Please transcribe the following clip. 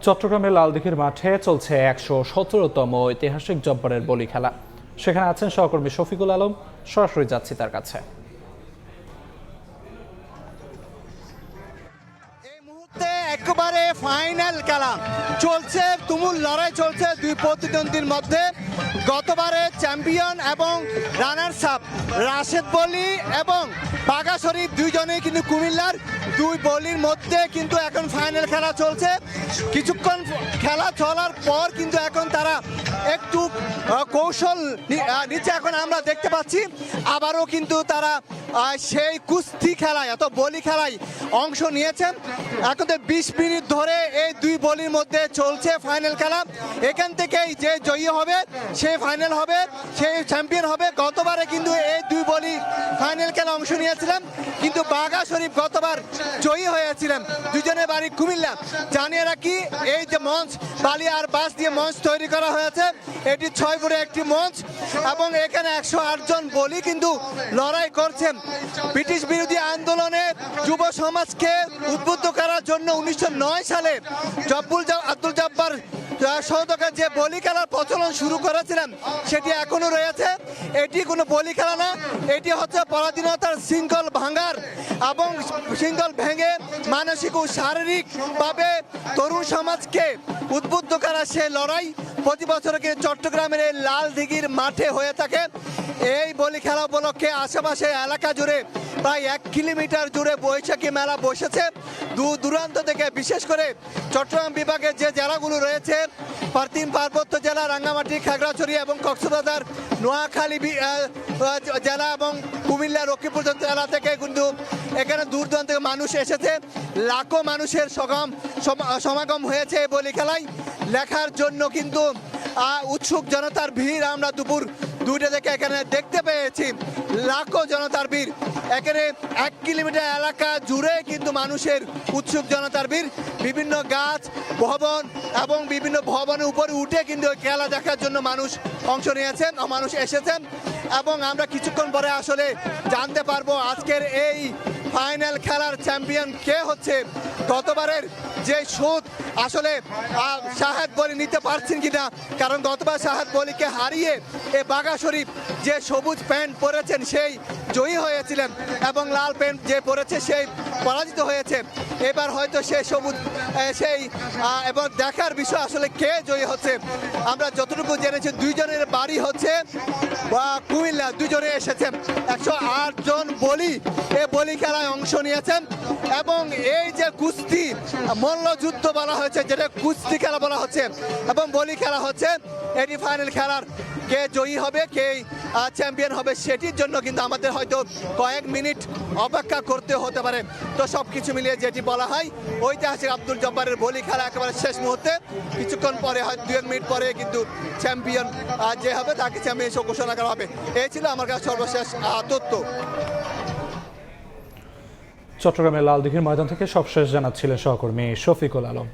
চট্টগ্রামের লালদীঘির মাঠে চলছে ১১৭তম ঐতিহাসিক জব্বারের বলি খেলা। সেখানে আছেন সহকর্মী শফিকুল আলম। সরাসরি যাচ্ছি তার কাছে। একেবারে ফাইনাল খেলা চলছে, তুমুল লড়াই চলছে দুই প্রতিদ্বন্দ্বীর মধ্যে। গতবারে চ্যাম্পিয়ন এবং রানার্স আপ রাশেদ বলি এবং বাঘা শরীফ দুইজনেই কিন্তু কুমিল্লার দুই বলির মধ্যে কিন্তু এখন ফাইনাল খেলা চলছে। কিছুক্ষণ খেলা চলার পর কিন্তু এখন তারা একটু কৌশল নিচে এখন আমরা দেখতে পাচ্ছি। আবারও কিন্তু তারা সেই কুস্তি খেলায় বলি খেলায় অংশ নিয়েছেন। এখন 20 মিনিট ধরে এই দুই বলির মধ্যে চলছে ফাইনাল খেলা। এখান থেকেই যে জয়ী হবে সে ফাইনাল হবে, সেই চ্যাম্পিয়ন হবে। গতবারে কিন্তু এই দুই বলি ফাইনাল খেলা অংশ নিয়েছিলেন, কিন্তু বাঘা শরীফ গতবার জয়ী হয়েছিলেন। দুজনের বাড়ি কুমিল্লা। জানিয়ে রাখি, এই যে মঞ্চ বালি আর বাঁশ দিয়ে মঞ্চ তৈরি করা হয়েছে, এটি 6 ফুটের একটি মঞ্চ এবং এখানে 108 জন বলি কিন্তু লড়াই করছেন। ব্রিটিশ বিরোধী আন্দোলনে যুব সমাজকে উদ্বুদ্ধ করার জন্য 1909 সালে আব্দুল জব্বার সৌদকে যে বলি খেলার প্রচলন শুরু করেছিলেন সেটি এখনো রয়েছে। এটি কোনো বলি খেলা না, এটি হচ্ছে পরাধীনতার শৃঙ্খল ভাঙার এবং শৃঙ্খল ভেঙে মানসিক ও শারীরিকভাবে তরুণ সমাজকে উদ্বুদ্ধ করা সে লড়াই প্রতি বছরকে চট্টগ্রামের এই লালদীঘির মাঠে হয়ে থাকে। এই বলি খেলা উপলক্ষে আশেপাশে এলাকা জুড়ে প্রায় 1 কিলোমিটার জুড়ে বৈশাখী মেলা বসেছে। দূর দূরান্ত থেকে, বিশেষ করে চট্টগ্রাম বিভাগের যে জেলাগুলো রয়েছে, তিন পার্বত্য জেলা রাঙ্গামাটি, খাগড়াছড়ি এবং কক্সবাজার, নোয়াখালী জেলা এবং কুমিল্লা লক্ষ্মীপুর জেলা থেকে কিন্তু এখানে দূর দূরান্ত থেকে মানুষ এসেছে। লাখো মানুষের সমাগম হয়েছে এই বলি খেলায় লেখার জন্য। কিন্তু উৎসুক জনতার ভিড় আমরা দুপুর 2টা থেকে এখানে দেখতে পেয়েছি। লাখো জনতার ভিড় এখানে 1 কিলোমিটার এলাকা জুড়ে কিন্তু মানুষের উৎসুক জনতার ভিড়। বিভিন্ন গাছ, ভবন এবং বিভিন্ন ভবনের উপরে উঠে কিন্তু খেলা দেখার জন্য মানুষ অংশ নিয়েছেন ও মানুষ এসেছেন। এবং আমরা কিছুক্ষণ পরে আসলে জানতে পারবো আজকের এই ফাইনাল খেলার চ্যাম্পিয়ন কে হচ্ছে। গতবারের যে সুদ আসলে শাহেদ বলি নিতে পারছেন কিনা, কারণ গতবার শাহেদ বলিকে হারিয়ে এ বাঘা শরীফ যে সবুজ প্যান্ট পরেছেন সেই জয়ী হয়েছিলেন এবং লাল প্যান্ট যে পরেছে সেই পরাজিত হয়েছে। এবার হয়তো সে সবুজ এবং দেখার বিষয় আসলে কে জয়ী হচ্ছে। আমরা যতটুকু জেনেছি দুইজনের বাড়ি হচ্ছে কুমিল্লা, দুজনে এসেছেন। 108 জন বলি এ বলি খেলায় অংশ নিয়েছেন এবং এই যে কুস্তি মল্লযুদ্ধ বলা হয়েছে, যেটা কুস্তি খেলা বলা হচ্ছে এবং বলি খেলা হচ্ছে, এটি ফাইনাল খেলার কে জয়ী হবে, কে চ্যাম্পিয়ন হবে সেটির জন্য কিন্তু আমাদের হয়তো কয়েক মিনিট অপেক্ষা করতে হতে পারে। তো সব কিছু মিলিয়ে যেটি বলা হয় ঐতিহাসিক আব্দুল জব্বারের বলি খেলা একেবারে শেষ মুহূর্তে। কিছুক্ষণ পরে হয় 2 মিনিট পরে কিন্তু চ্যাম্পিয়ন যে হবে তাকে চ্যাম্পিয়ন হিসেবে ঘোষণা করা হবে। এই ছিল আমার কাছে সর্বশেষ তথ্য। চট্টগ্রামের লালদীঘির ময়দান থেকে সবশেষ জানাচ্ছিলেন সহকর্মী শফিকুল আলম।